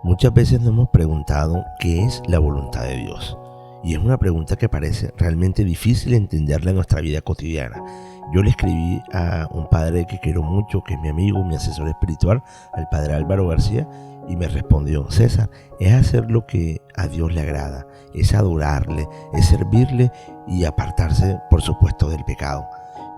Muchas veces nos hemos preguntado qué es la voluntad de Dios. Y es una pregunta que parece realmente difícil entenderla en nuestra vida cotidiana. Yo le escribí a un padre que quiero mucho, que es mi amigo, mi asesor espiritual, al padre Álvaro García, y me respondió: César, es hacer lo que a Dios le agrada, es adorarle, es servirle y apartarse, por supuesto, del pecado.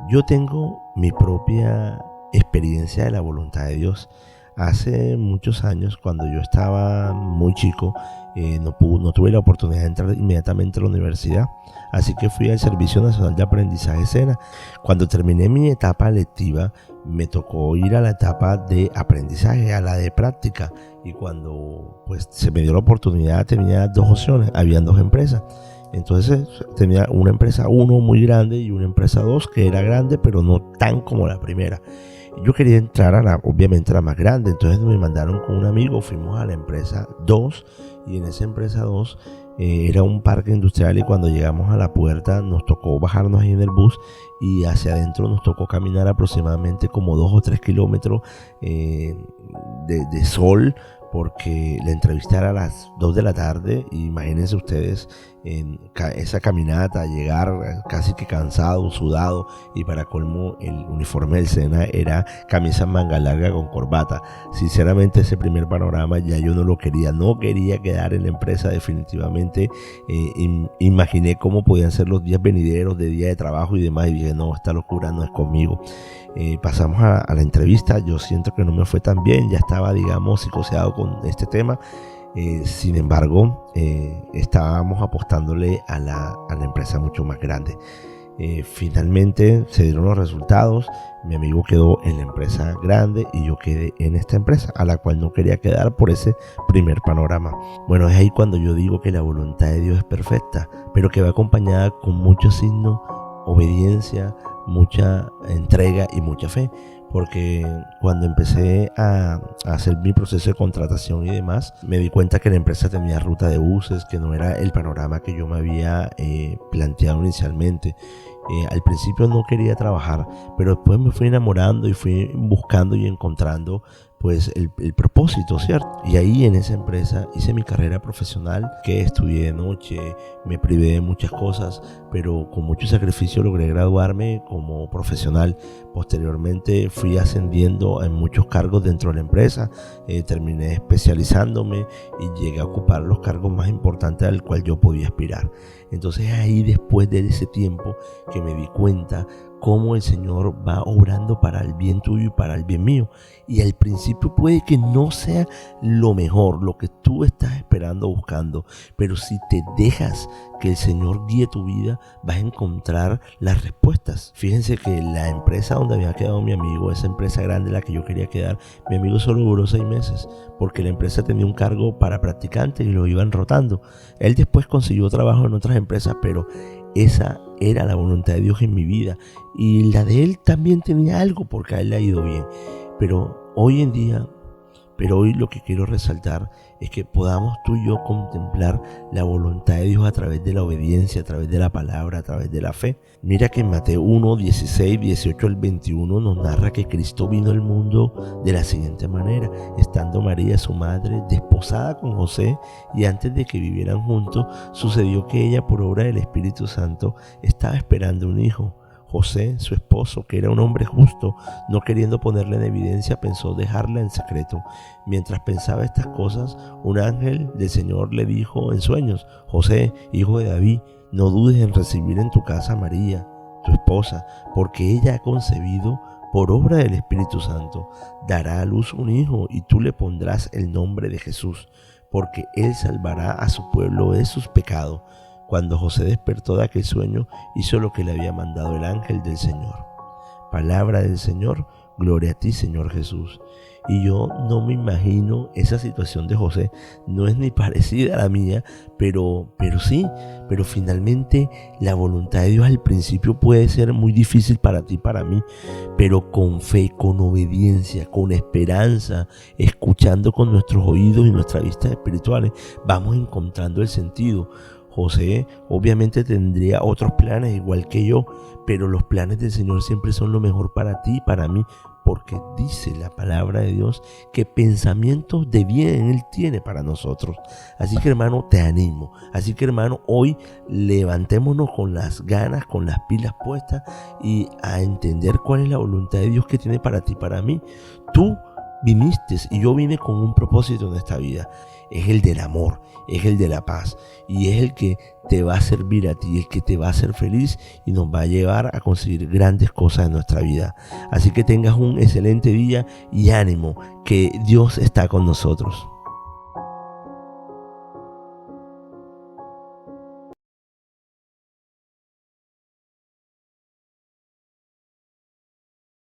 Yo tengo mi propia experiencia de la voluntad de Dios. Hace muchos años, cuando yo estaba muy chico, no tuve la oportunidad de entrar inmediatamente a la universidad, así que fui al Servicio Nacional de Aprendizaje SENA. Cuando terminé mi etapa lectiva, me tocó ir a la etapa de aprendizaje, a la de práctica, y cuando se me dio la oportunidad tenía dos opciones, habían dos empresas. Entonces tenía una empresa 1 muy grande y una empresa 2 que era grande, pero no tan como la primera. Yo quería entrar obviamente a la más grande, entonces me mandaron con un amigo, fuimos a la empresa 2, y en esa empresa 2 era un parque industrial, y cuando llegamos a la puerta nos tocó bajarnos ahí en el bus, y hacia adentro nos tocó caminar aproximadamente como 2 o 3 kilómetros de sol, porque la entrevista era a las 2 de la tarde. Imagínense ustedes esa caminata, llegar casi que cansado, sudado, y para colmo el uniforme del SENA era camisa manga larga con corbata. Sinceramente, ese primer panorama ya yo no lo quería, no quería quedar en la empresa definitivamente. Imaginé cómo podían ser los días venideros de día de trabajo y demás, y dije: no, esta locura no es conmigo. Pasamos a la entrevista. Yo siento que no me fue tan bien, ya estaba, digamos, psicoseado con este tema. Sin embargo, estábamos apostándole a la empresa mucho más grande. Finalmente se dieron los resultados. Mi amigo quedó en la empresa grande y yo quedé en esta empresa, a la cual no quería quedar por ese primer panorama. Bueno, es ahí cuando yo digo que la voluntad de Dios es perfecta, pero que va acompañada con muchos signos: obediencia, mucha entrega y mucha fe. Porque cuando empecé a hacer mi proceso de contratación y demás, me di cuenta que la empresa tenía ruta de buses, que no era el panorama que yo me había planteado inicialmente. Al principio no quería trabajar, pero después me fui enamorando y fui buscando y encontrando el propósito, ¿cierto? Y ahí en esa empresa hice mi carrera profesional, que estudié de noche, me privé de muchas cosas, pero con mucho sacrificio logré graduarme como profesional. Posteriormente fui ascendiendo en muchos cargos dentro de la empresa, terminé especializándome y llegué a ocupar los cargos más importantes al cual yo podía aspirar. Entonces ahí, después de ese tiempo, que me di cuenta cómo el Señor va obrando para el bien tuyo y para el bien mío. Y al principio puede que no sea lo mejor, lo que tú estás esperando o buscando, pero si te dejas que el Señor guíe tu vida, vas a encontrar las respuestas. Fíjense que la empresa donde había quedado mi amigo, esa empresa grande en la que yo quería quedar, mi amigo solo duró 6 meses, porque la empresa tenía un cargo para practicantes y lo iban rotando. Él después consiguió trabajo en otras empresas, pero esa era la voluntad de Dios en mi vida, y la de él también tenía algo, porque a él le ha ido bien. Pero hoy lo que quiero resaltar es que podamos tú y yo contemplar la voluntad de Dios a través de la obediencia, a través de la palabra, a través de la fe. Mira que en Mateo 1, 16, 18 al 21 nos narra que Cristo vino al mundo de la siguiente manera: estando María, su madre, desposada con José, y antes de que vivieran juntos, sucedió que ella, por obra del Espíritu Santo, estaba esperando un hijo. José, su esposo, que era un hombre justo, no queriendo ponerla en evidencia, pensó dejarla en secreto. Mientras pensaba estas cosas, un ángel del Señor le dijo en sueños: José, hijo de David, no dudes en recibir en tu casa a María, tu esposa, porque ella ha concebido por obra del Espíritu Santo. Dará a luz un hijo, y tú le pondrás el nombre de Jesús, porque él salvará a su pueblo de sus pecados. Cuando José despertó de aquel sueño, hizo lo que le había mandado el ángel del Señor. Palabra del Señor. Gloria a ti, Señor Jesús. Y yo no me imagino esa situación de José. No es ni parecida a la mía, pero finalmente la voluntad de Dios al principio puede ser muy difícil para ti y para mí, pero con fe, con obediencia, con esperanza, escuchando con nuestros oídos y nuestras vistas espirituales, vamos encontrando el sentido. José obviamente tendría otros planes igual que yo, pero los planes del Señor siempre son lo mejor para ti y para mí, porque dice la palabra de Dios que pensamientos de bien Él tiene para nosotros. Así que, hermano, te animo. Así que, hermano, hoy levantémonos con las ganas, con las pilas puestas y a entender cuál es la voluntad de Dios que tiene para ti y para mí. Tú viniste y yo vine con un propósito en esta vida. Es el del amor, es el de la paz y es el que te va a servir a ti, el que te va a hacer feliz y nos va a llevar a conseguir grandes cosas en nuestra vida. Así que tengas un excelente día y ánimo, que Dios está con nosotros.